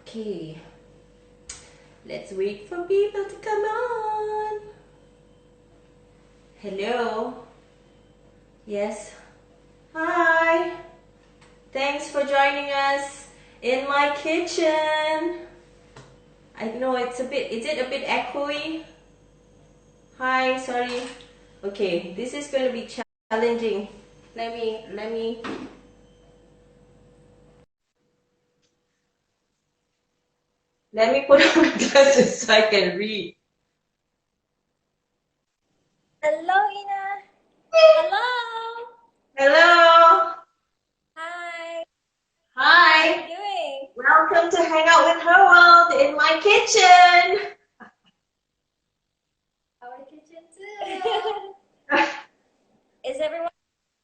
Okay, let's wait for people to come on. Hello. Yes. Hi. Thanks for joining us in my kitchen. I know it's a bit, is it a bit echoey? Hi, sorry. Okay, this is going to be challenging. Let me put on my glasses so I can read. Hello, Eena. Hello. Hello. Hi. How are you Hi. doing? Welcome to Hangout with Her World in my kitchen. Our kitchen too. Is everyone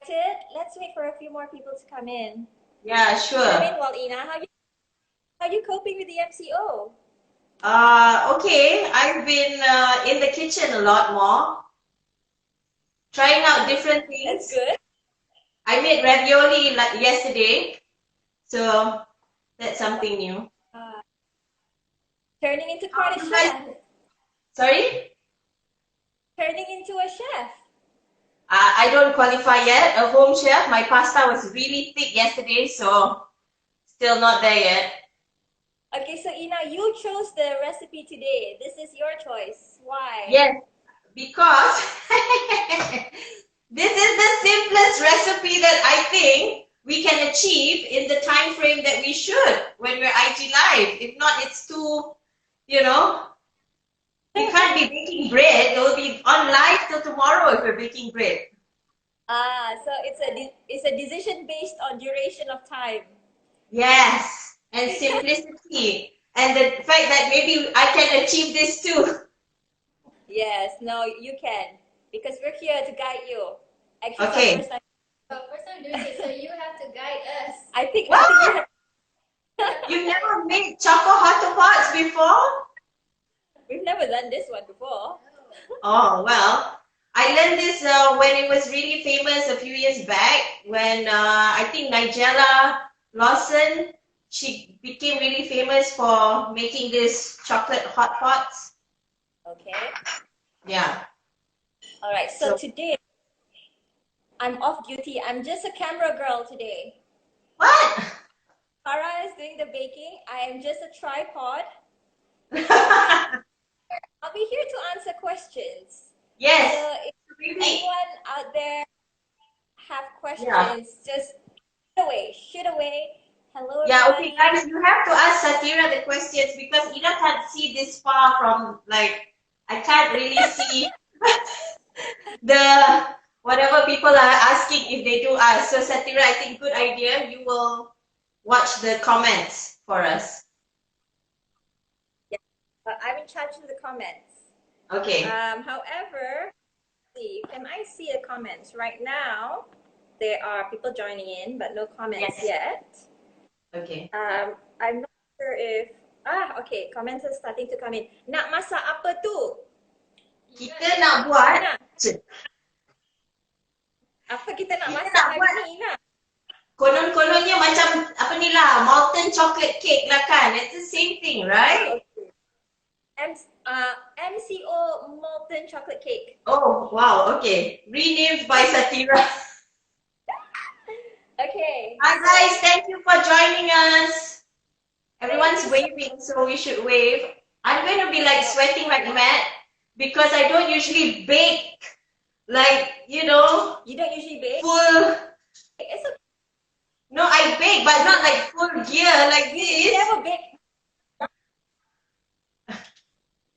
excited? Let's wait for a few more people to come in. Yeah, sure. Meanwhile, Eena, how you coping with the MCO? Okay. I've been in the kitchen a lot more, trying out different That's things. good. I made ravioli yesterday, so that's something new. Uh, Turning into How quite a you guys? chef. Sorry? Turning into a chef. I don't qualify yet. A home chef. My pasta was really thick yesterday, so still not there yet. Okay, so Eena, you chose the recipe today. This is your choice. Why? Yes, because this is the simplest recipe that I think we can achieve in the time frame that we should when we're IG live. If not, it's too, you know, we can't be baking bread. It will be on live till tomorrow if we're baking bread. So it's a decision based on duration of time. Yes, and simplicity. And the fact that maybe I can achieve this too. Yes, no, you can. Because we're here to guide you. Actually, it's our Okay. first time. So first time doing it, so you have to guide us. I think What? You never made choco hot pots before? we've never done this one before. Oh, well, I learned this when it was really famous a few years back when I think Nigella Lawson, she became really famous for making this chocolate hot pots. Okay. Yeah. All right. So So, today I'm off duty. I'm just a camera girl today. what? Farah is doing the baking. I am just a tripod. I'll be here to answer questions. So Yes. if Really? anyone out there have Yeah. questions, just shoot away. Shoot away. Hello, Yeah, okay, everybody. guys, you have to ask Satira the questions because Ina can't see this far from, like, I can't really see the whatever people are asking if they do ask. So Satira, I think good idea. You will watch the comments for us. Yeah, I'm in charge of the comments. Okay. However, see, can I see the comments right now? There are people joining in, but no comments Yes. yet. Okay. I'm not sure if okay, comments are starting to come in. Nak masak apa tu? Kita nak buat Ina, apa kita nak kita masak nak hari buat ni, Ina? konon-kononnya macam apa ni lah, molten chocolate cake lah kan. It's the same thing, right? Okay. MCO molten chocolate cake. Oh, wow. Okay. Renamed by Satira. Okay. Hi guys, thank you for joining us. Everyone's you so- waving, so we should wave. I'm going to be like sweating like mad because I don't usually bake like, You don't usually bake? full. It's okay. No, I bake, but not like full gear like You this. never bake.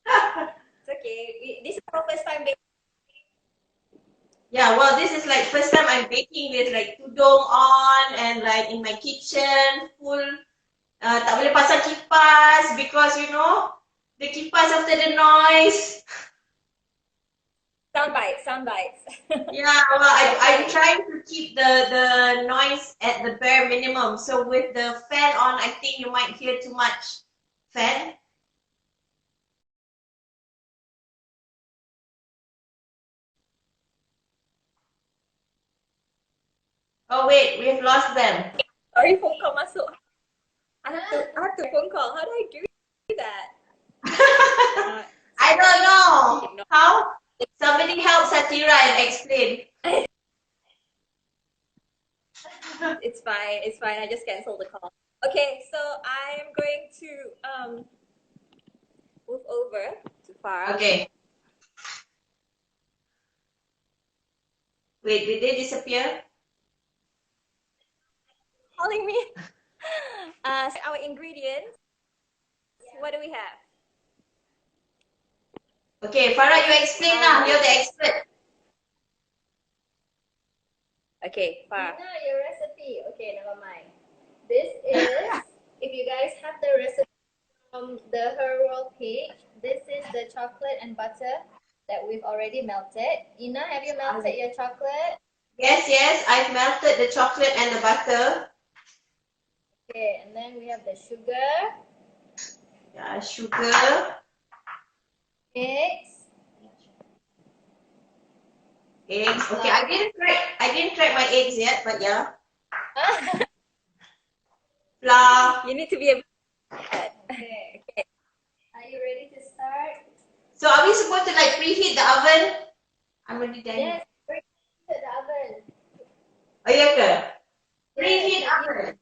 It's okay. This is our first time baking. Yeah, well, this is like first time I'm baking with like tudung on and like in my kitchen full. Tak boleh pasang kipas because the kipas after the noise. Sound bites. Yeah, well, I'm trying to keep the noise at the bare minimum. So with the fan on, I think you might hear too much fan. Oh wait, we've lost them. Sorry for kau masuk I have to phone call. How do I do that? I don't know. How? Somebody help Satira and explain. It's fine. It's fine. I just canceled the call. Okay, so I am going to move over to Farah. Okay. Wait, did they disappear? Calling me. So our ingredients. What do we have? Okay, Farah, you explain now. You're the expert. Okay, Farah. Eena, your recipe. Okay, never mind. This is, if you guys have the recipe from the Her World page, this is the chocolate and butter that we've already melted. Eena, have you melted your chocolate? Yes, I've melted the chocolate and the butter. Okay, and then we have the sugar, Yeah, sugar, eggs. eggs. Okay, I didn't crack my eggs yet, but yeah. Flour. You need to be able. Okay. Are you ready to start? So are we supposed to like preheat the oven? I'm already done. Yes, bring it to the oven. Oh yeah, ke? Preheat Yes, oven.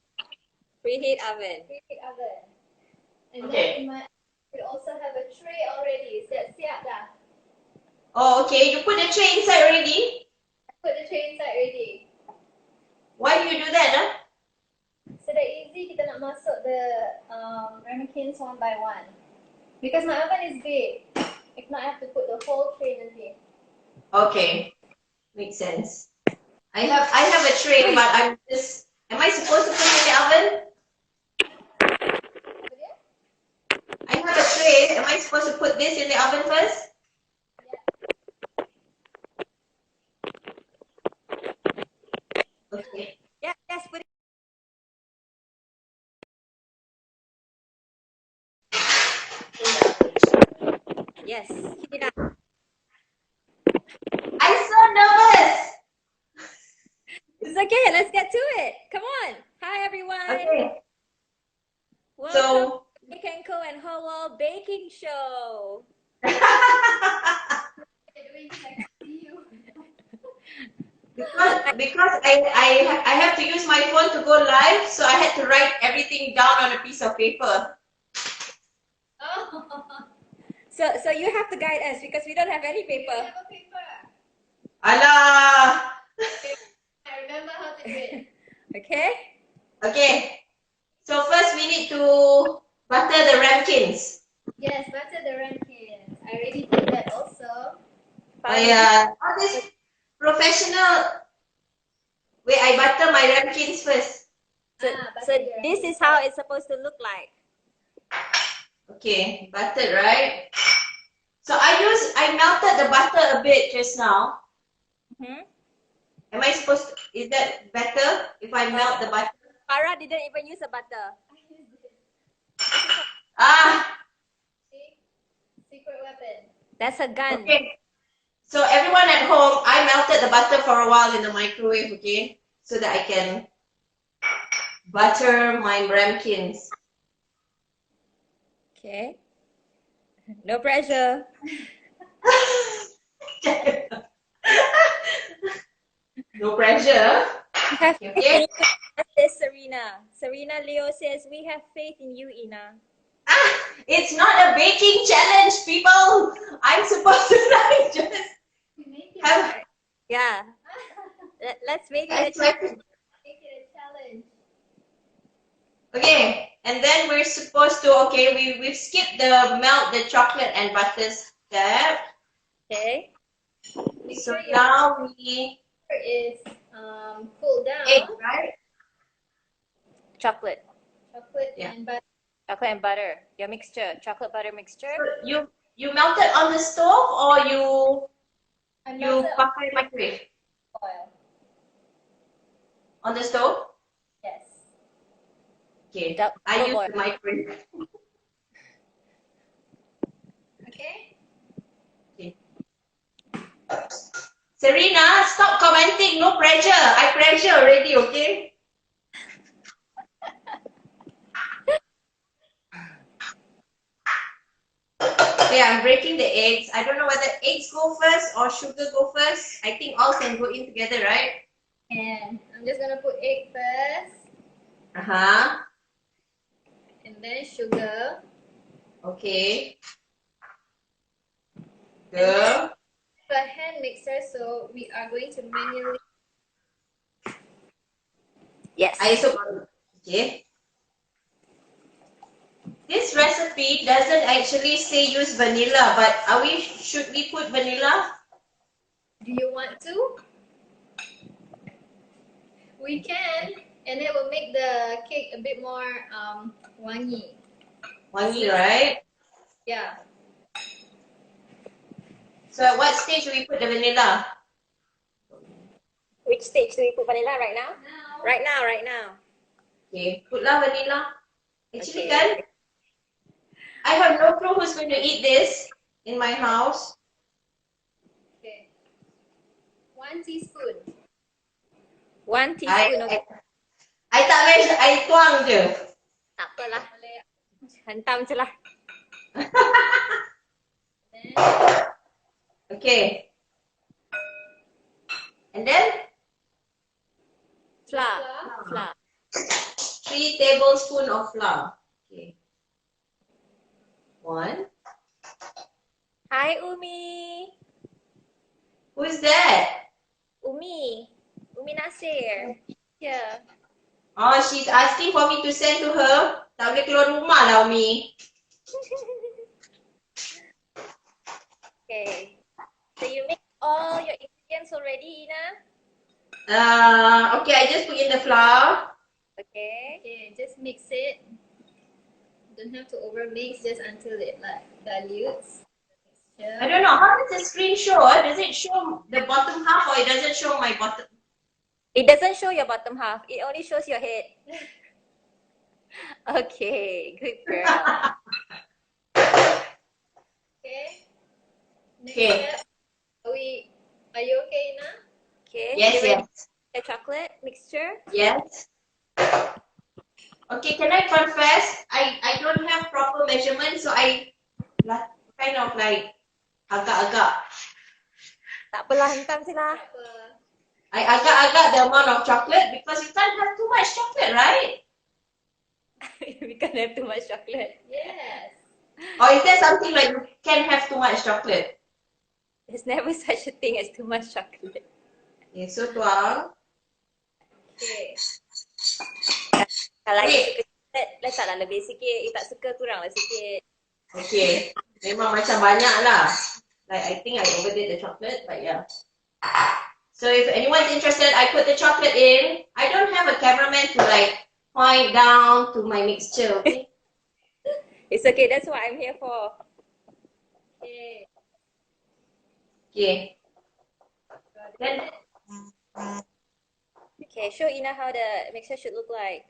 Preheat oven. preheat oven. And Okay. then we also have a tray already. Siap dah. Oh, okay. You put the tray inside already? Put the tray inside already. Why do you do that, huh? So that easy kita nak masuk the ramekins one by one. Because my oven is big. If not, I have to put the whole tray nanti. Okay. Makes sense. I have a tray, but am I supposed to put it in the oven? Apa dia? I have a tray. Am I supposed to put this in the oven first? Okay. Yeah, yes, put it. Yes, heat it up. I'm so nervous. It's okay. Let's get to it. Come on. Hi, everyone. Okay. Welcome So to Kek Co and Her World Baking Show. You're doing this, I can see you. because I have to use my phone to go live, so I had to write everything down on a piece of paper. Oh, So you have to guide us because we don't have any we paper. have a paper. Allah. I remember how to do it. Okay? Okay. So first we need to butter the ramekins. Yes, butter the ramekins. I already did that also. All this professional. Wait, I butter my ramekins first. So, butter so your this is how it's supposed to look like. Okay, buttered, right? So I melted the butter a bit just now. Mm-hmm. Am I supposed to, is that better if I melt the butter? Farah didn't even use a butter. I used this. Ah, See? Secret weapon. That's a gun. okay. So everyone at home, I melted the butter for a while in the microwave, okay? So that I can butter my ramekins. Okay. No pressure. No pressure. We have Okay. faith in you, says Serena. Serena Leo says, we have faith in you, Eena. Ah, it's not a baking challenge, people. I'm supposed to like just We make it, have. Yeah. Let's make it a That's like, challenge. make it a challenge. okay, and then we're supposed to, okay, we've skipped the melt the chocolate and butter step. Okay. So now we Is cool down. egg, right? Chocolate. Chocolate Yeah. and butter. Chocolate and butter. Your mixture. Chocolate butter mixture. So you melt it on the stove or you And pakai microwave? oil. On the stove? Yes. Okay. Double I use boil. the microwave. Okay. Serena, stop commenting. No pressure. I pressure already, okay? Okay, I'm breaking the eggs. I don't know whether eggs go first or sugar go first. I think all can go in together, right? And I'm just gonna put egg first, Uh-huh. and then sugar. Okay. And then Good. a hand mixer, so we are going to manually. Yes. Okay. This recipe doesn't actually say use vanilla, but should we put vanilla? Do you want to? We can, and it will make the cake a bit more wangi. Wangi, right? Yeah. So at what stage do we put the vanilla? Which stage do we put vanilla right now? Now. Right now, right now. Okay, putlah vanilla. Actually, Okay. kan, I have no clue who's going to eat this in my house. Okay. 1 teaspoon. 1 teaspoon of I tak measure, I tuang je. tak apalah. Hentam je lah. Then Okay. And then Flour. 3 tablespoons of flour. Okay. 1. Hi Umi. Who's that? Umi Nasir. Here. Oh, she's asking for me to send to her. Tak boleh keluar rumah lah, Umi. Okay. So you make all your ingredients already, Eena? Okay, I just put in the flour. Okay. okay, just mix it. Don't have to over mix, just until it like dilutes. I don't know, how does the screen show? Does it show the bottom half or it doesn't show my bottom? It doesn't show your bottom half. It only shows your head. Okay, good girl. Okay. Next Okay. step. Are you okay, Ina? Okay. Yes, you ready yes. the chocolate mixture? Yes. Okay, can I confess? I don't have proper measurement, so I kind of like agak-agak. Tak apalah, hentam je lah. I agak-agak the amount of chocolate because you can't have too much chocolate, right? We can't have too much chocolate. Yes. Or is there something like you can have too much chocolate? There's never such a thing as too much chocolate. Okay, so tuang. Okay. Kalau you suka chocolate, letaklah lebih sikit. You tak suka, kuranglah sikit. Okay, memang macam banyak lah. Like I think I overdid the chocolate, but yeah. So if anyone's interested, I put the chocolate in. I don't have a cameraman to like point down to my mixture, okay? It's okay, that's what I'm here for. Okay. Okay. Then Okay, show Eena how the mixture should look like.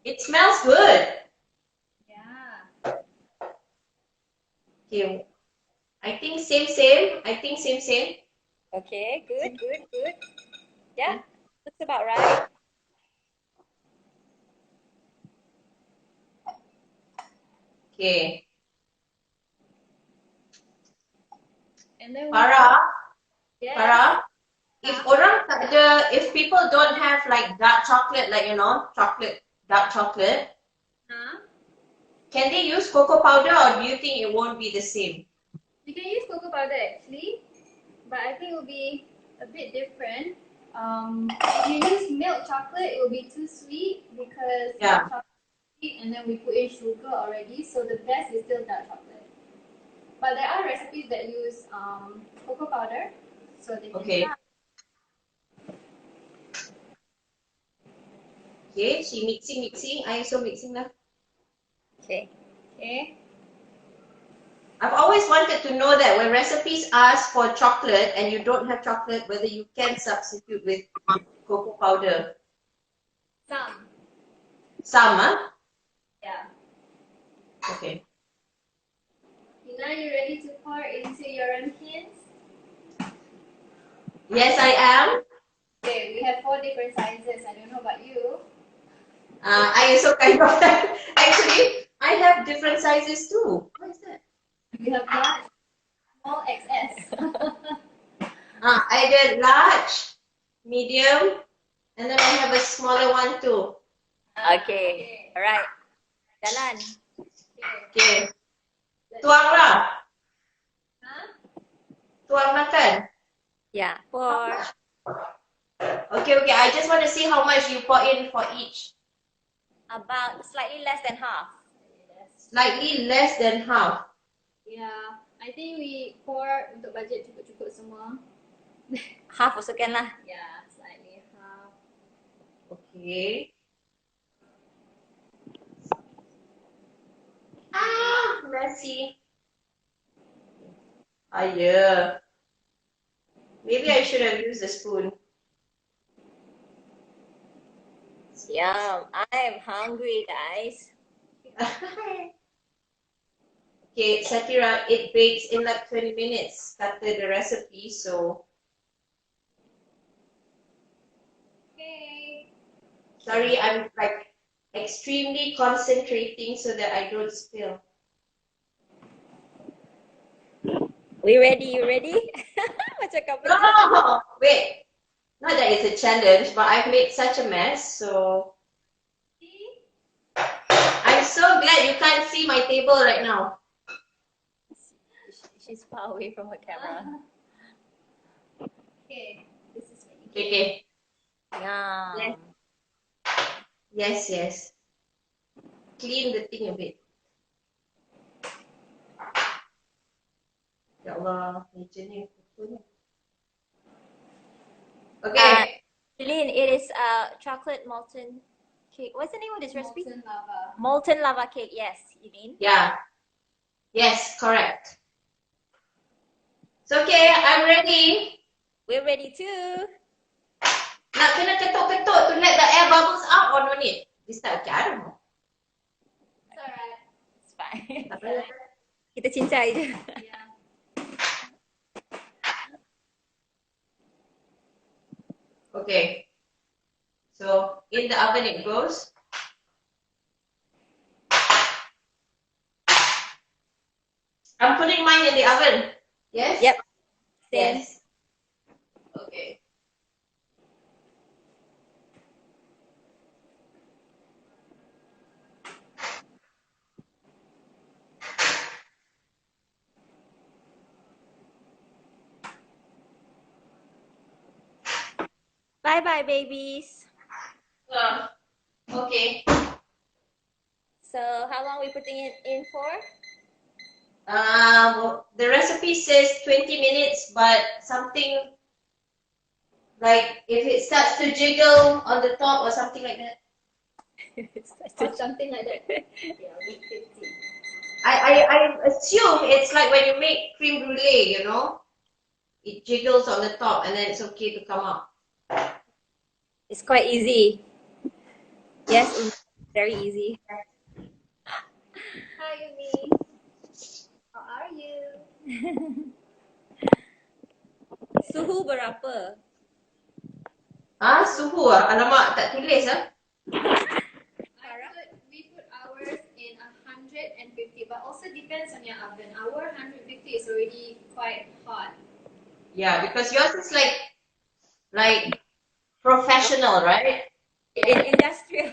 it smells good. Yeah. Okay. I think same. Okay, good. Yeah, looks about right. Okay. And then Farah, yes. if people don't have like dark chocolate, like dark chocolate, Huh? can they use cocoa powder or do you think it won't be the same? You can use cocoa powder actually, but I think it will be a bit different. If you use milk chocolate, it will be too sweet because Yeah. milk chocolate is sweet and then we put in sugar already. So the best is still dark chocolate. But there are recipes that use cocoa powder, so they can Okay. try. Okay, she mixing. I also mixing lah. Okay. Okay. I've always wanted to know that when recipes ask for chocolate and you don't have chocolate, whether you can substitute with cocoa powder. Some, huh? Yeah. Okay. Now you ready to pour into your ramekins? Yes, I am. Okay, we have 4 different sizes. I don't know about you. I also kind of actually I have different sizes too. What is that? We have large, small, XS. I did large, medium, and then I have a smaller one too. Okay. Alright. Jalan. Okay. Tuang lah. Huh? Tuang makan. Yeah. For Okay. I just want to see how much you pour in for each. about slightly less than half. Slightly less than half. Yeah, I think we pour untuk budget cukup-cukup semua. Half also can lah. Yeah, slightly half. Okay. Messy. Yeah. Maybe I should have used a spoon. Yum. I'm hungry, guys. Okay, Satira, it bakes in like 20 minutes. That's the recipe, so Okay. sorry, I'm like extremely concentrating so that I don't spill. We ready? You ready? Macam couple. No! Wait. Not that it's a challenge, but I've made such a mess, so I'm so glad you can't see my table right now. She's far away from her camera. Okay, this is what you get. Okay. Yum. Yes. Clean the thing a bit. Ya Allah, meja ni kotor ni. Okay. Celine, it is chocolate molten cake. What's the name of this recipe? Molten lava. Molten lava cake. Yes, you mean? Yeah. Yes, correct. It's okay, I'm ready. We're ready too. Nak kena ketuk-ketuk to let the air bubbles out or no need? This time, okay, I don't know. It's alright. It's fine. Tak payah. Kita cincai je. Yeah. Okay. So, in the oven it goes. I'm putting mine in the oven. Yes? Yep. Same. Yes. Okay. Bye bye, babies. Okay. So, how long are we putting it in for? The recipe says 20 minutes, but something like if it starts to jiggle on the top or something like that. Or something like that. Yeah, week 50. I assume it's like when you make creme brulee, you know? It jiggles on the top and then it's okay to come up. It's quite easy. Yes, very easy. Hi, Umi. How are you? Suhu berapa? Suhu ah? Alamak, tak tulis ah. We put ours in 150, but also depends on your oven. Our 150 is already quite hot. Yeah, because yours is like professional, right? Industrial.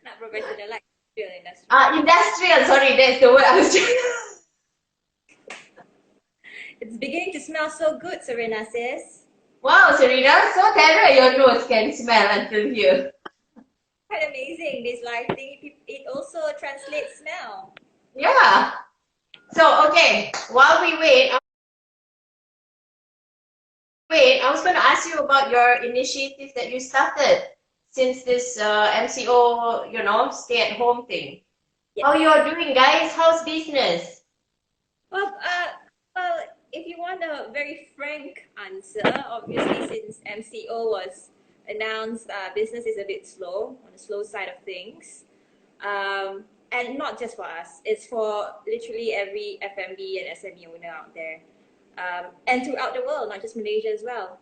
Not professional, like industrial. Industrial, sorry, that's the word I was trying. It's beginning to smell so good, Serena says. Wow, Serena, so terror your nose can smell until here. Quite amazing, this live thing. It also translates smell. Yeah. So, okay, while we wait, I was going to ask you about your initiative that you started since this MCO, stay-at-home thing. Yeah. How you're doing, guys? How's business? Well, if you want a very frank answer, obviously since MCO was announced, business is a bit slow, on the slow side of things. And not just for us, it's for literally every FMB and SME owner out there. And throughout the world, not just Malaysia as well.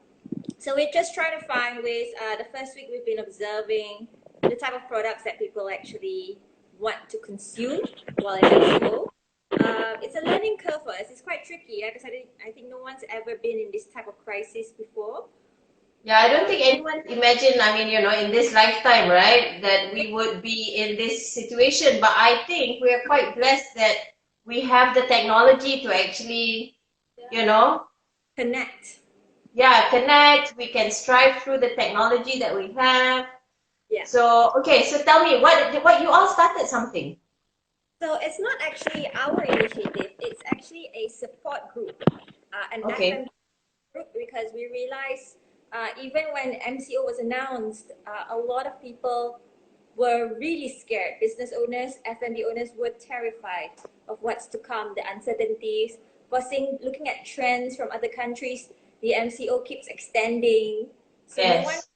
So we're just trying to find ways. The first week we've been observing the type of products that people actually want to consume while in MCO. It's a learning curve for us. It's quite tricky because I think no one's ever been in this type of crisis before. Yeah, I don't think anyone imagined, I mean, in this lifetime, right, that we would be in this situation. But I think we are quite blessed that we have the technology to actually, you know, Connect. yeah, connect. We can strive through the technology that we have. Yeah. So, okay, so tell me, what you all started something? So it's not actually our initiative. It's actually a support group, an Okay. FM group, because we realized even when MCO was announced, a lot of people were really scared. Business owners, F&B owners were terrified of what's to come, the uncertainties. Looking at trends from other countries, the MCO keeps extending. So no one Yes.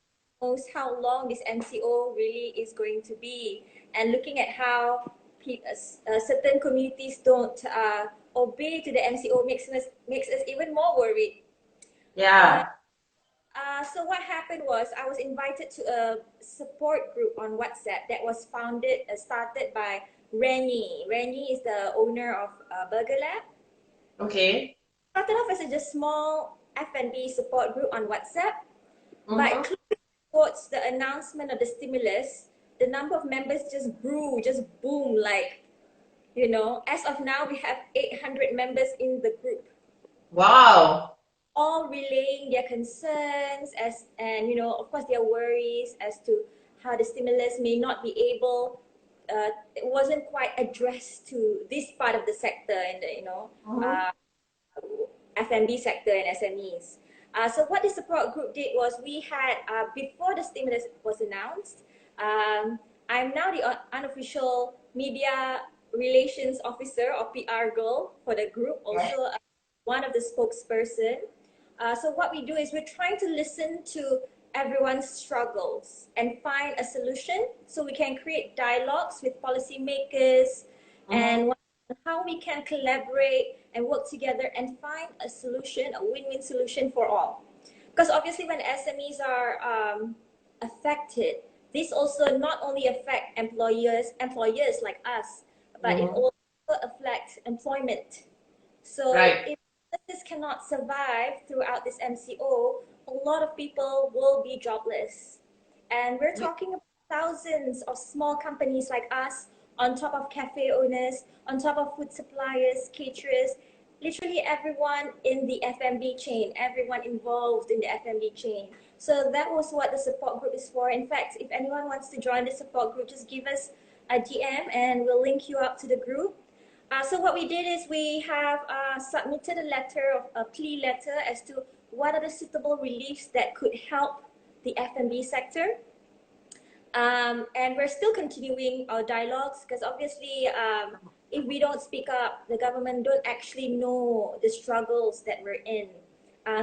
knows how long this MCO really is going to be. And looking at how certain communities don't obey to the MCO makes us even more worried. Yeah. So what happened was I was invited to a support group on WhatsApp that was started by Rennie. Rennie is the owner of Burger Lab. Okay. Started off as a just small F&B support group on WhatsApp, Mm-hmm. but towards the announcement of the stimulus, the number of members just grew, just boom, like, as of now, we have 800 members in the group, Wow. all relaying their concerns and of course their worries as to how the stimulus may not be able it wasn't quite addressed to this part of the sector and the Mm-hmm. F&B sector and SMEs. So what the support group did was we had before the stimulus was announced, I'm now the unofficial media relations officer or PR girl for the group, also one of the spokesperson. So what we do is we're trying to listen to everyone's struggles and find a solution so we can create dialogues with policymakers and how we can collaborate and work together and find a solution, a win-win solution for all. Because obviously when SMEs are affected, this also not only affect employers like us, but it also affects employment. So Right. if businesses cannot survive throughout this MCO, a lot of people will be jobless. And we're talking about thousands of small companies like us, on top of cafe owners, on top of food suppliers, caterers, literally everyone in the F&B chain, everyone involved in the F&B chain. So that was what the support group is for. In fact, if anyone wants to join the support group, just give us a DM and we'll link you up to the group. So what we did is we have submitted a plea letter as to what are the suitable reliefs that could help the F&B sector. And we're still continuing our dialogues because obviously if we don't speak up, the government don't actually know the struggles that we're in.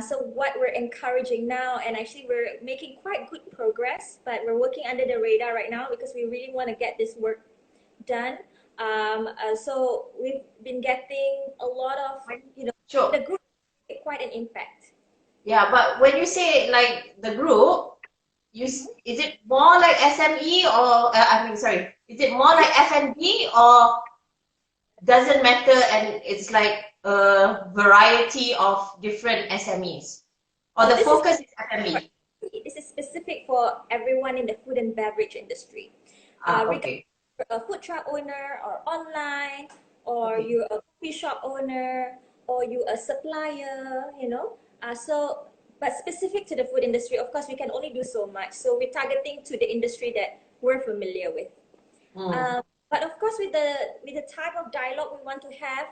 So what we're encouraging now, and actually we're making quite good progress, but we're working under the radar right now because we really want to get this work done. So we've been getting a lot of, Sure. the group quite an impact. Yeah, but when you say like the group, is it more like SME or I mean, sorry, is it more like F&B or doesn't matter and it's like a variety of different SMEs? Or the focus is F&B? This is specific for everyone in the food and beverage industry. Okay. A food truck owner or online, or Okay. you're a coffee shop owner, or you a supplier, but specific to the food industry, of course, we can only do so much. So we're targeting to the industry that we're familiar with. But of course, with the type of dialogue we want to have,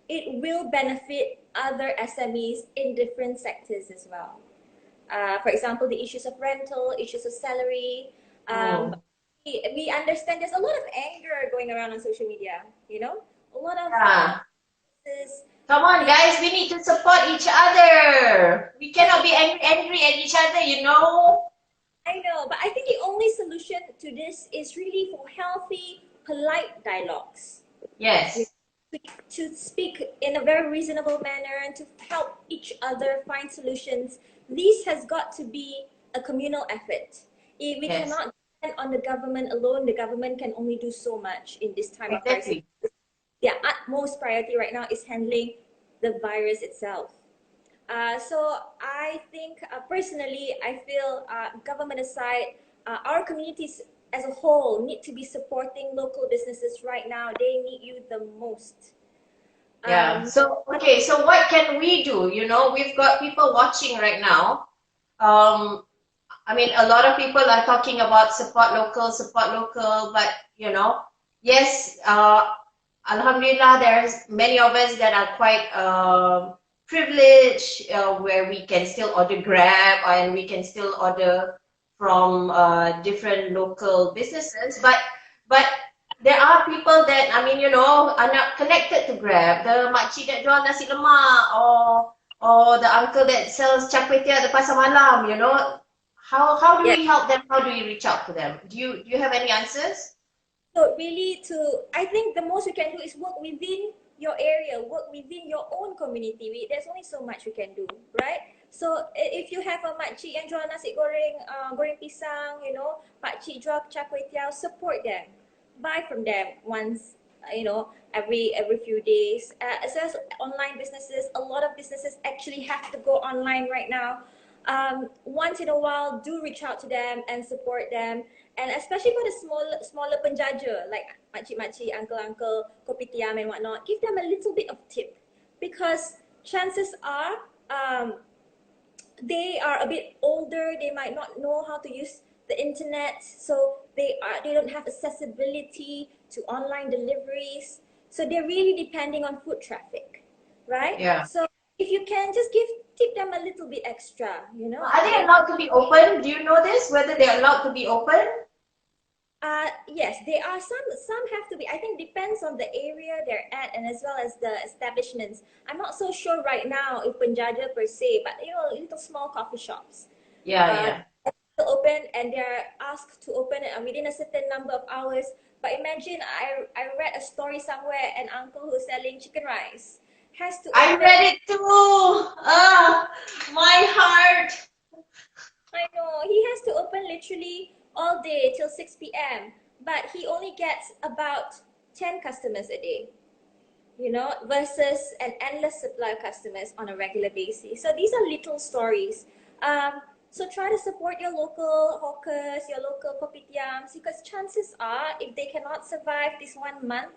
it will benefit other SMEs in different sectors as well. For example, the issues of rental, issues of salary. We understand there's a lot of anger going around on social media, a lot of Yeah. this. Come on, guys, we need to support each other. We cannot be angry at each other. I know, but I think the only solution to this is really for healthy, polite dialogues. Yes. To speak in a very reasonable manner and to help each other find solutions. This has got to be a communal effort. If we cannot depend on the government alone, the government can only do so much in this time of crisis. Exactly. their utmost priority right now is handling the virus itself. So I think personally, I feel government aside, our communities as a whole need to be supporting local businesses right now. They need you the most. Yeah. So, okay, so what can we do? You know, we've got people watching right now. I mean, a lot of people are talking about support local, but you know, yes, Alhamdulillah, there's many of us that are quite privileged where we can still order Grab and we can still order from different local businesses, but there are people that, I mean, you know, are not connected to Grab. The makcik that jual nasi lemak or the uncle that sells char kway teow at the pasar malam, you know. How do Yeah. we help them? How do we reach out to them? Do you have any answers? So really, I think the most we can do is work within your area, work within your own community. There's only so much we can do, right? So if you have a makcik yang jual nasi goreng, goreng pisang, you know, makcik jual char kway teow, support them, buy from them once, you know, every few days. As well as online businesses, a lot of businesses actually have to go online right now. Once in a while, do reach out to them and support them. And especially for the smaller penjaja, like makcik-makcik, uncle-uncle, kopitiam and whatnot, give them a little bit of tip. Because chances are they are a bit older, they might not know how to use the internet, so they don't have accessibility to online deliveries. So they're really depending on foot traffic, right? Yeah. So if you can just tip them a little bit extra, you know. Are they allowed to be open? Do you know this? Whether they're allowed to be open? Yes, there are some have to be. I think depends on the area they're at and as well as the establishments. I'm not so sure right now if penjaja per se, but you know, little small coffee shops. Yeah. Open and they're asked to open it within a certain number of hours. But imagine I read a story somewhere, an uncle who's selling chicken rice has to I open. read it too. My heart. I know, he has to open literally all day till 6 p.m. But he only gets about 10 customers a day, you know, versus an endless supply of customers on a regular basis. So these are little stories. So try to support your local hawkers, your local kopitiams, because chances are, if they cannot survive this 1 month,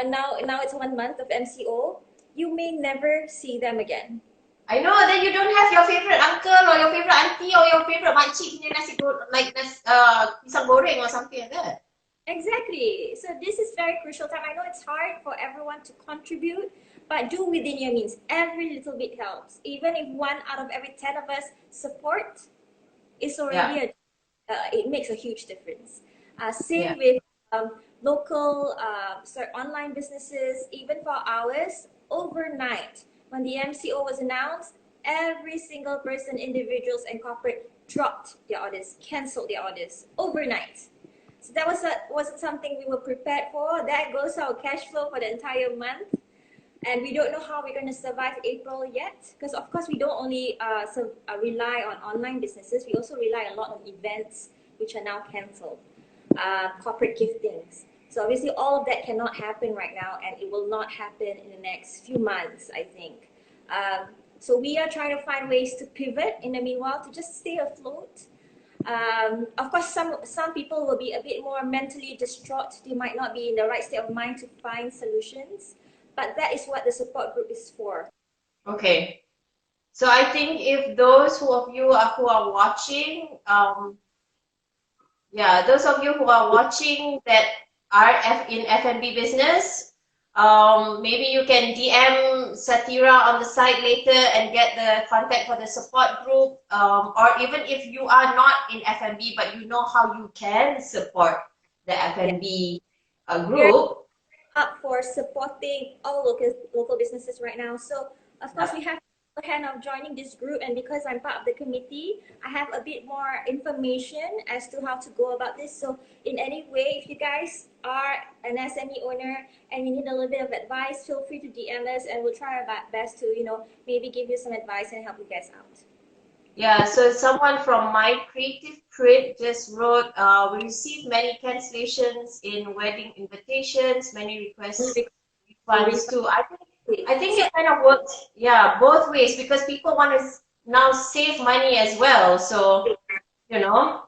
now it's 1 month of MCO, you may never see them again. I know that you don't have your favorite uncle or your favorite auntie or your favorite makcik punya nasi goreng, like pisang goreng or something like that. Exactly. So this is very crucial time. I know it's hard for everyone to contribute, but do within your means. Every little bit helps. Even if 1 out of every 10 of us support, it's already it makes a huge difference. Same with local online businesses. Even for ours, overnight when the MCO was announced, every single person, individuals and corporate dropped their orders, canceled their orders overnight. So that wasn't something we were prepared for. That goes our cash flow for the entire month. And we don't know how we're going to survive April yet. Because of course we don't only rely on online businesses, we also rely a lot on events which are now cancelled. Corporate giftings. So obviously all of that cannot happen right now, and it will not happen in the next few months, I think. So we are trying to find ways to pivot in the meanwhile to just stay afloat. Of course, some people will be a bit more mentally distraught. They might not be in the right state of mind to find solutions, but that is what the support group is for. Okay. So I think if those of you who are watching, those of you who are watching that are in F&B business, maybe you can DM Satira on the site later and get the contact for the support group. Or even if you are not in F&B, but you know how you can support the F&B group. Up for supporting all local businesses right now. So of course we have a hand of joining this group, and because I'm part of the committee, I have a bit more information as to how to go about this. So in any way, if you guys are an SME owner and you need a little bit of advice, feel free to DM us and we'll try our best to, you know, maybe give you some advice and help you guys out. Yeah, so someone from My Creative Print just wrote, we received many cancellations in wedding invitations, many requests funds too. I think it kind of works, yeah, both ways because people want to now save money as well. So, you know,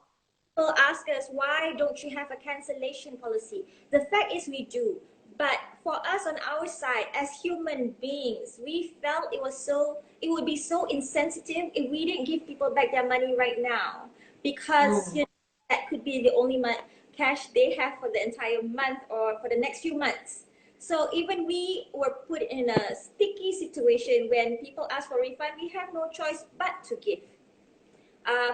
People ask us, why don't you have a cancellation policy? The fact is we do. But for us on our side, as human beings, we felt it would be so insensitive if we didn't give people back their money right now. Because that could be the only cash they have for the entire month or for the next few months. So even we were put in a sticky situation when people ask for refund, we have no choice but to give.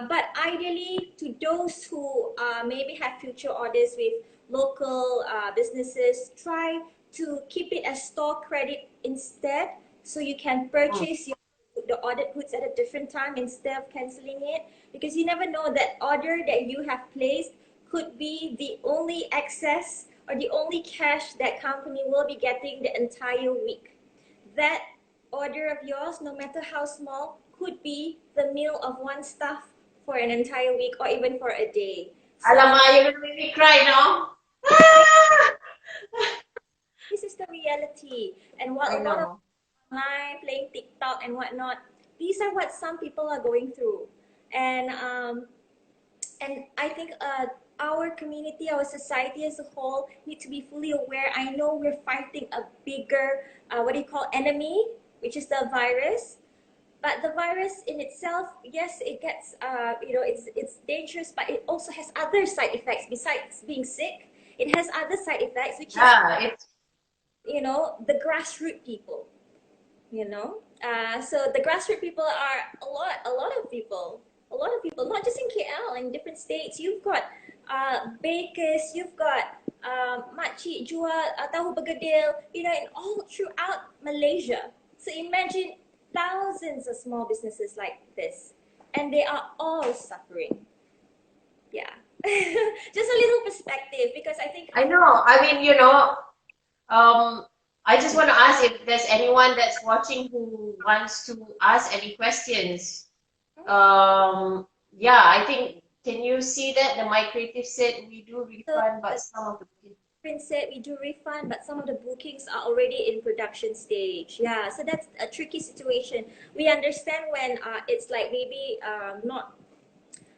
But ideally, to those who maybe have future orders with local businesses, try to keep it as store credit instead, so you can purchase the ordered goods at a different time instead of canceling it, because you never know that order that you have placed could be the only access or the only cash that company will be getting the entire week. That order of yours, no matter how small, could be the meal of one staff for an entire week or even for a day. So, alamak, you're gonna make me cry now. this is the reality. And while I a lot of know. online playing TikTok and whatnot, these are what some people are going through. And I think our community, our society as a whole, need to be fully aware. I know we're fighting a bigger, enemy, which is the virus. But the virus in itself, yes, it gets, it's dangerous, but it also has other side effects besides being sick. It has other side effects, which is, the grassroots people. So the grassroots people are a lot of people, not just in KL, in different states. You've got bakers, you've got makcik jual tahu bergedil, in all throughout Malaysia. So imagine thousands of small businesses like this, and they are all suffering. Yeah. Just a little perspective, because I think I know. I mean, I just want to ask if there's anyone that's watching who wants to ask any questions. Yeah, I think, can you see that the My Creative said we do refund, but some of the said we do refund, but some of the bookings are already in production stage. Yeah, so that's a tricky situation. We understand when it's like maybe not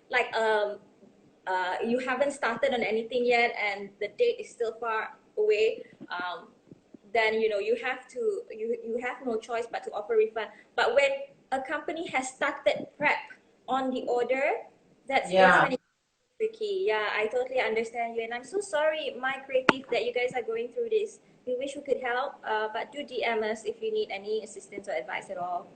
like you haven't started on anything yet and the date is still far away. Then you have to you have no choice but to offer refund. But when a company has started prep on the order, that's when it's tricky. Yeah, I totally understand you, and I'm so sorry, My Creative, that you guys are going through this. We wish we could help, but do DM us if you need any assistance or advice at all.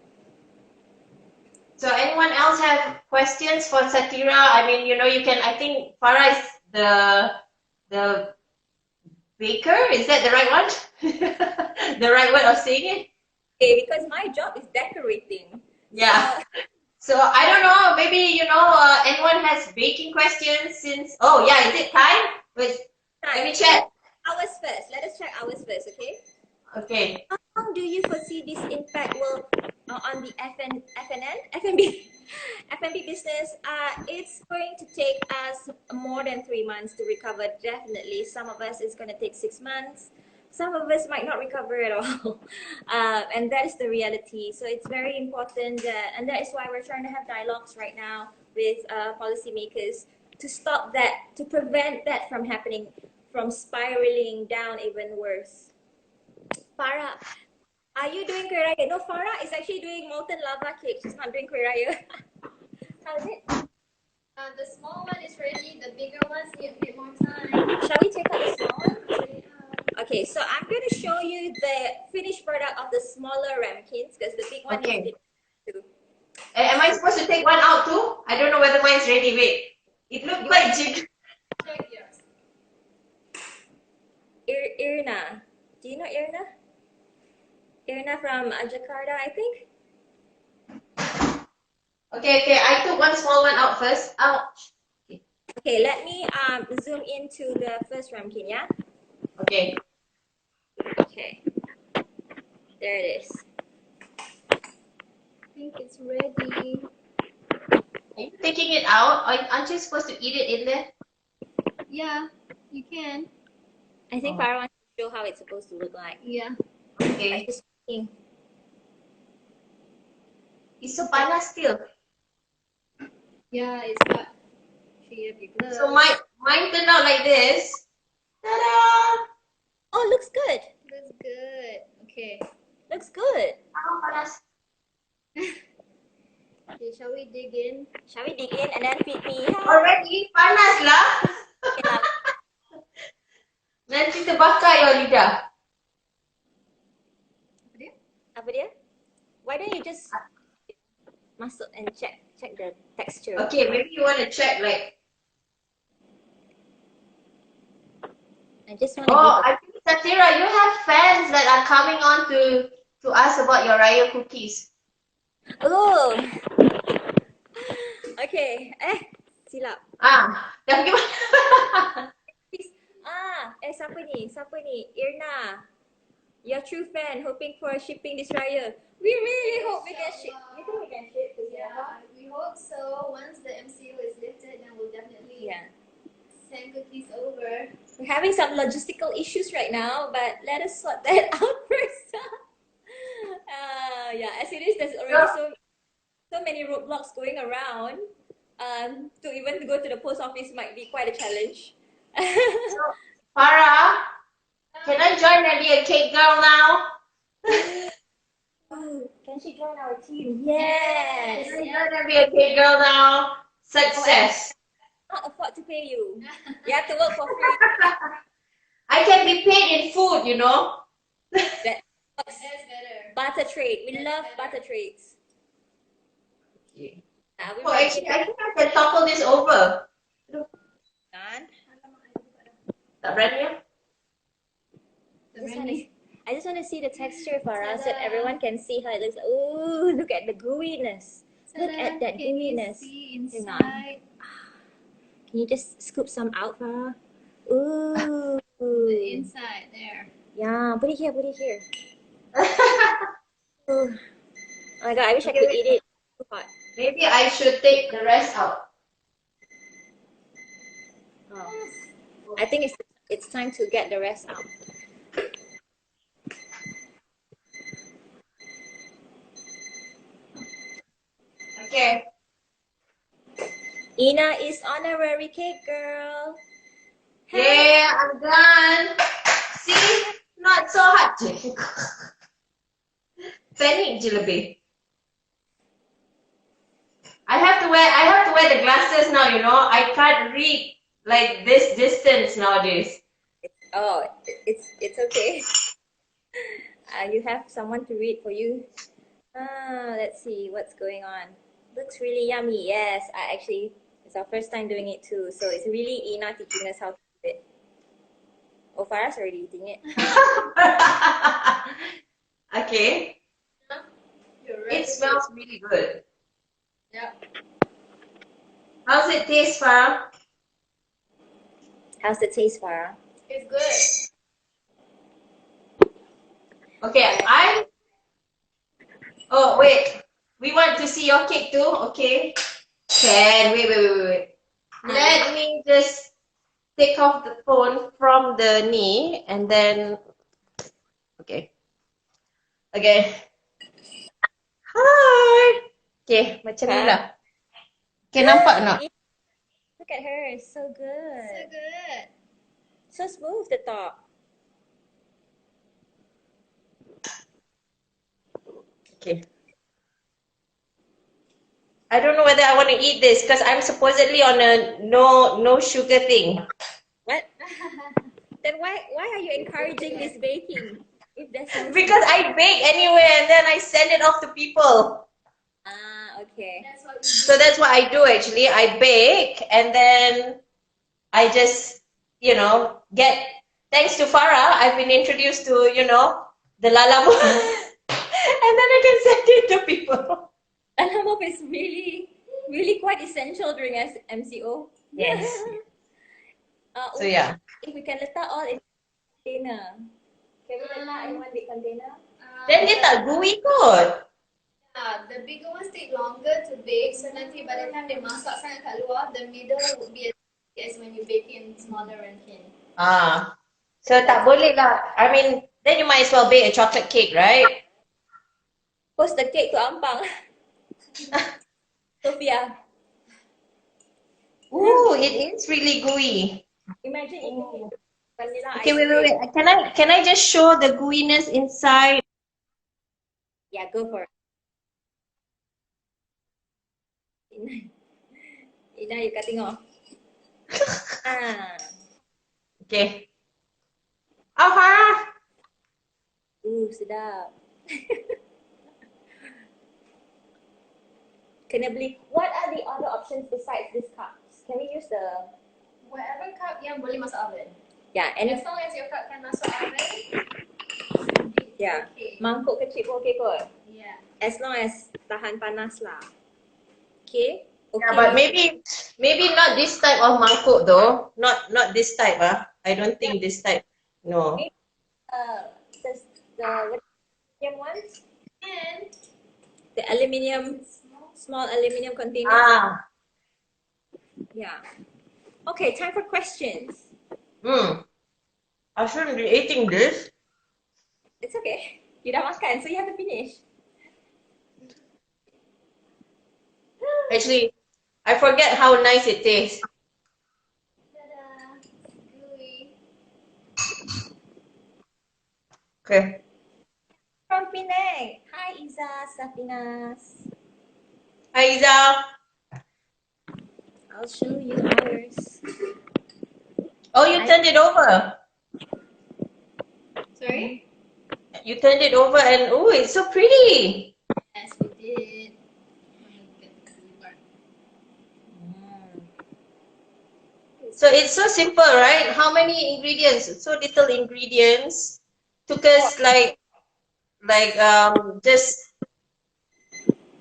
So anyone else have questions for Satira? I mean, you can, I think Farah is the baker. Is that the right one? The right way of saying it? Okay, because my job is decorating. Yeah. So I don't know, maybe, anyone has baking questions since, oh yeah, is it time? Let me check. Ours first. Let us check ours first, okay? Okay. How long do you foresee this impact will on the F&B business? It's going to take us more than 3 months to recover. Definitely, some of us it's going to take 6 months. Some of us might not recover at all, and that is the reality. So it's very important and that is why we're trying to have dialogues right now with policymakers to stop that, to prevent that from happening, from spiraling down even worse. Farah, are you doing Kueh Raya? No, Farah is actually doing molten lava cake. She's not doing Kueh Raya. How is it? The small one is ready. The bigger ones need a bit more time. Shall we take out the small one? Okay, so I'm going to show you the finished product of the smaller ramekins because the big one is too. Am I supposed to take one out too? I don't know whether mine's ready. Wait. It looked quite jig. Check yours. Eena. Do you know Eena? Eena from Jakarta, I think. Okay. I took one small one out first. Ouch. Okay, let me zoom into the first ramekin, yeah? Okay. Okay. There it is. I think it's ready. Are you taking it out? Aren't you supposed to eat it in there? Yeah, you can. I think Farah wants to show how it's supposed to look like. Yeah. Okay. Just thinking. It's so panas still. Yeah, it's hot. She have your gloves. So mine turned out like this. Ta-da! Oh, looks good. Looks good. Okay. Looks good. Ah, panas. Okay, shall we dig in? Shall we dig in and then feed me? Already panas lah. Okay, lah. Nanti terbakar your lidah. Apa dia? Apa dia? Why don't you just masuk and check the texture? Okay, maybe you want to check like. I just want to Oh, give I think Satira, you have fans that are coming on to ask about your Raya cookies. Oh. Okay. Silap. Dah pergi mana? Please. Siapa ni? Siapa ni? Eena. Your true fan, hoping for shipping this Raya. We really hope we can ship. You think we can ship to Singapore? Yeah, we hope so. Once the MCO is lifted, then we'll definitely send cookies over. We're having some logistical issues right now, but let us sort that out first. As it is, there's already so many roadblocks going around. To even go to the post office might be quite a challenge. So, Farah, can I join and be a cake girl now? Can she join our team? Yes. Can I join and be a cake girl now? Success. Can't afford to pay you. You have to work for free. I can be paid in food, you know. That That's better. barter trade. We love barter trades. Okay. We Oh, actually, I think I can topple this over. done. Tak berani ya? I just want to see the texture, Farah, so that everyone can see how it looks. Ooh, look at the gooiness. Look at that Can you gooiness. see Hang on. inside? Can you just scoop some out, Farah? Ooh. The inside there. Yeah, put it here, put it here. Ooh. Oh my god, I wish I could eat it. Too hot. Maybe I should take the rest out. Oh. I think it's time to get the rest out. Okay. Eena is honorary cake girl. Yeah, I'm done. See? Not so hard. Panic je lebih. I have to wear the glasses now, you know. I can't read like this distance nowadays. Oh, it's okay. You have someone to read for you. Let's see what's going on. Looks really yummy. Yes, it's our first time doing it too. So it's really Eena teaching us how to do it. Oh, Farah's already eating it. Okay. It smells really good. Yeah. How's it taste, Farah? How's the taste, Farah? It's good. Okay, Oh, wait. We want to see your cake too? Okay. Wait. Let me just take off the phone from the knee and then... Okay. Hi! Okay, macam ni lah. Okay, nampak tak? Look at her, it's so good. So good. So smooth, the top. Okay. I don't know whether I want to eat this because I'm supposedly on a no sugar thing. What? Then why are you encouraging this baking? If there's no Because I bake anyway and then I send it off to people. Okay. That's what we So that's what I do actually. I bake and then I just, get, thanks to Farah, I've been introduced to, the Lalamu. And then I can send it to people. Lalamove is really, really quite essential during MCO. Yes. So If yeah. we can letak all in container. Can we letak in one big container? Then dia tak gooey kot. The bigger ones take longer to bake, so nanti by the time they masak sangat kat luar, the middle would be as when you bake in smaller rancang. So tak boleh lah. I mean, then you might as well bake a chocolate cake, right? Post the cake to Ampang. Sophia, Ooh, it is really gooey. imagine eating it with vanilla Okay, ice wait, cream. wait, wait. Can I just show the gooiness inside? Yeah, go for it. Ina, you cutting off. Ah, Okay. Aha! sedap. Kena beli. What are the other options besides these cups? Can we use the... Whatever cup yang boleh masuk oven. Yeah, and As long as your cup can masuk oven, yeah, okay. mangkuk kecil pun okay kot. Yeah. As long as tahan panas lah. Okay? Okay. Yeah, but maybe not this type of mangkuk though. Not this type, I don't think this type. No. Maybe, the aluminium ones and the small aluminium containers. Ah. Yeah. Okay, time for questions. I shouldn't be eating this. It's okay. You dah makan, so you have to finish. Actually, I forget how nice it tastes. Ta-da! Gooey. Okay. From Penang. Hi, Iza, Safinas. Hi, Iza. I'll show you ours. Oh, you turned it over. Sorry? You turned it over and oh, it's so pretty. Yes, we did. Let me get the gooey part. So it's so simple, right? How many ingredients? So little ingredients. Took us like just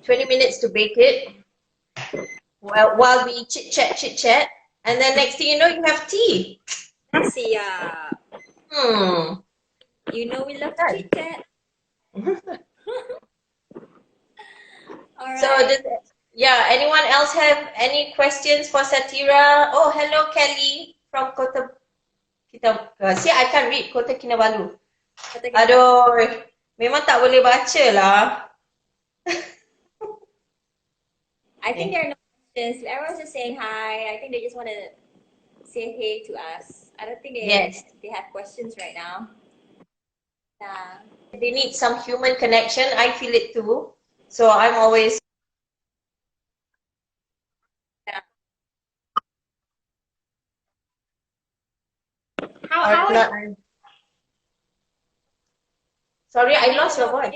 20 minutes to bake it. While we chit chat, and then next thing you know, you have tea. Siap. You know we love to chit chat. All right. So, anyone else have any questions for Satira? Oh, hello, Kelly from Kota see, I can't read Kota Kinabalu. Aduh, memang tak boleh baca lah. I think there are no questions. Everyone's just saying hi. I think they just want to say hey to us. I don't think they have questions right now. Yeah. They need some human connection. I feel it too. So I'm always. Sorry, I lost your voice.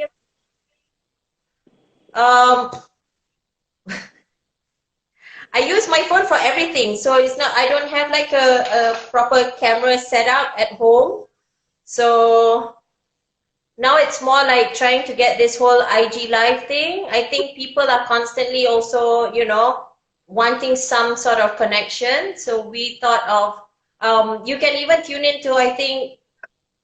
I use my phone for everything, so it's not. I don't have like a proper camera set up at home. So now it's more like trying to get this whole IG live thing. I think people are constantly also, wanting some sort of connection. So we thought of, you can even tune into, I think,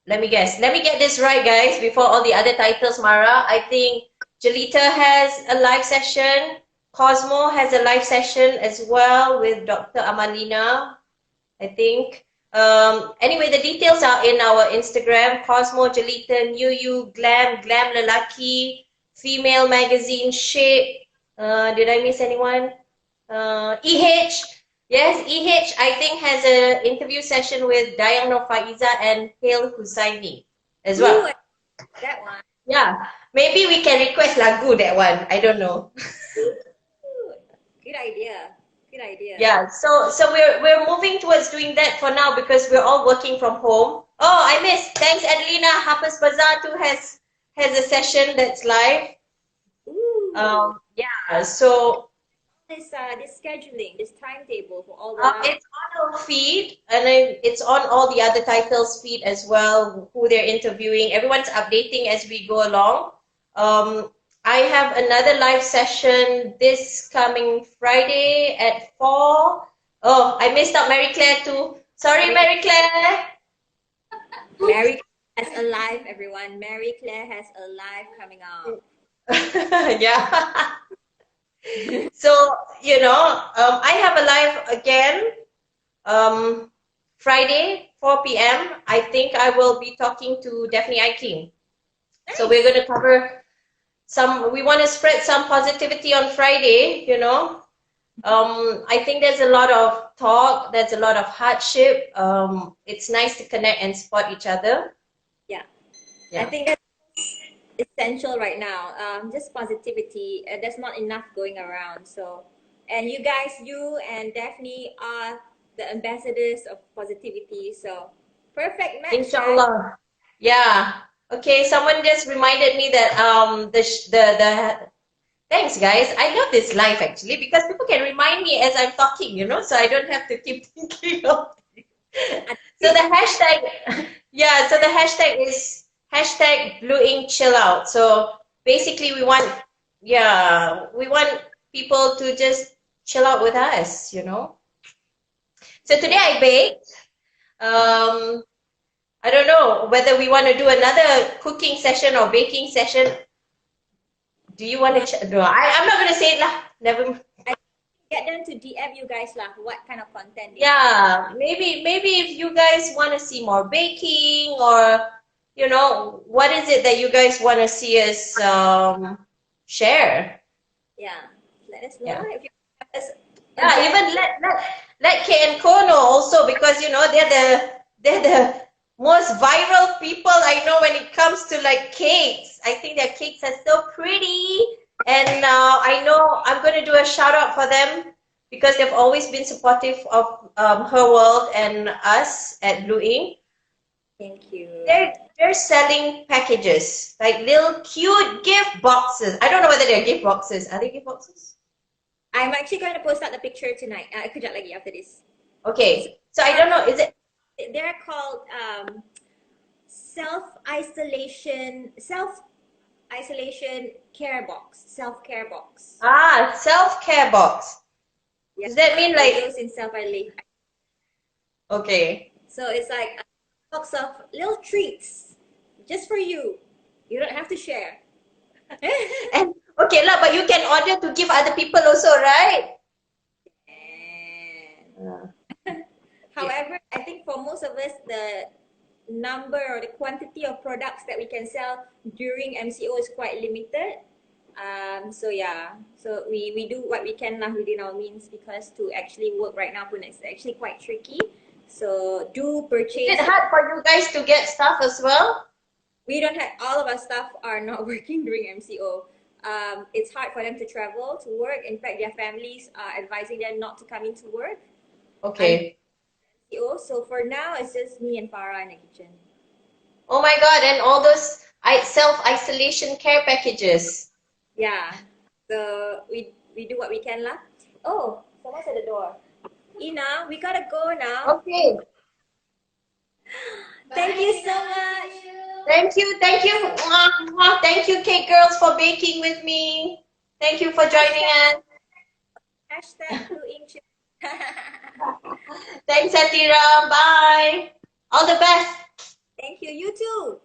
let me guess. Let me get this right, guys, before all the other titles, Mara. I think Jalita has a live session. Cosmo has a live session as well with Dr. Amalina, I think. Anyway, the details are in our Instagram. Cosmo, Jalita, New Glam Lelaki, Female Magazine, Shape. Did I miss anyone? EH. Yes, EH, I think, has an interview session with Dayang Nur Faiza and Hale Husaini as well. Ooh, that one. Yeah, maybe we can request lagu, that one. I don't know. Good idea. Good idea. Yeah, so we're moving towards doing that for now because we're all working from home. Oh, I missed. Thanks, Adelina. Harper's Bazaar too has a session that's live. Ooh. Yeah. So this scheduling, this timetable for all the. it's on our feed, and then it's on all the other titles feed as well. Who they're interviewing, everyone's updating as we go along. I have another live session this coming Friday at 4. Oh, I missed out Mary Claire too. Sorry, Mary Claire. Mary Claire has a live, everyone. Mary Claire has a live coming out. Yeah. So, I have a live again Friday 4 p.m., I think I will be talking to Daphne Eichling. So we're going to cover we want to spread some positivity on Friday, you know. I think there's a lot of talk, there's a lot of hardship. It's nice to connect and support each other. Yeah. Yeah. I think that's essential right now. Just positivity. There's not enough going around. So, and you guys, you and Daphne are the ambassadors of positivity. So, perfect match. Inshallah. Yeah. Okay, someone just reminded me that thanks guys. I love this live actually because people can remind me as I'm talking, you know, so I don't have to keep thinking of it. So the hashtag so the hashtag is hashtag Blue Ink Chill Out. So basically we want people to just chill out with us, you know. So today I baked. I don't know whether we want to do another cooking session or baking session. Do you want to? No, I'm not going to say it lah. Never. Get them to DM you guys lah. What kind of content? Yeah, maybe if you guys want to see more baking or you know what is it that you guys want to see us share? Yeah, let us know Yeah. if you have us. Yeah, even let Kek Co know also because you know they're the most viral people I know when it comes to like cakes. I think their cakes are so pretty, and I know I'm going to do a shout out for them because they've always been supportive of Her World and us at Blue Ink. Thank you. They're selling packages like little cute gift boxes. I don't know whether they're gift boxes. Are they gift boxes? I'm actually going to post out the picture tonight. Kejap lagi after this. Okay, so I don't know. Is it? They're called self-isolation care box. Self-care box. Ah, self-care box. Yeah. Does that mean like? Those in self-isolation. Okay. So it's like a box of little treats just for you. You don't have to share. And okay lah, but you can order to give other people also, right? However, I think for most of us, the number or the quantity of products that we can sell during MCO is quite limited. So we do what we can lah within our means because to actually work right now pun is actually quite tricky. So do purchase. Is it hard for you guys to get stuff as well? We don't have, all of our staff are not working during MCO. It's hard for them to travel to work. In fact, their families are advising them not to come into work. Okay. So for now, it's just me and Farah in the kitchen. Oh my God, and all those self-isolation care packages. Yeah. So we do what we can lah. Oh, someone's at the door. Eena, we gotta go now. Okay. Thank you so much. Thank you. Mwah, mwah. Thank you, Cake Girls, for baking with me. Thank you for joining us. Hashtag Blue Ink. Thanks, Satira. Bye. All the best. Thank you. You too.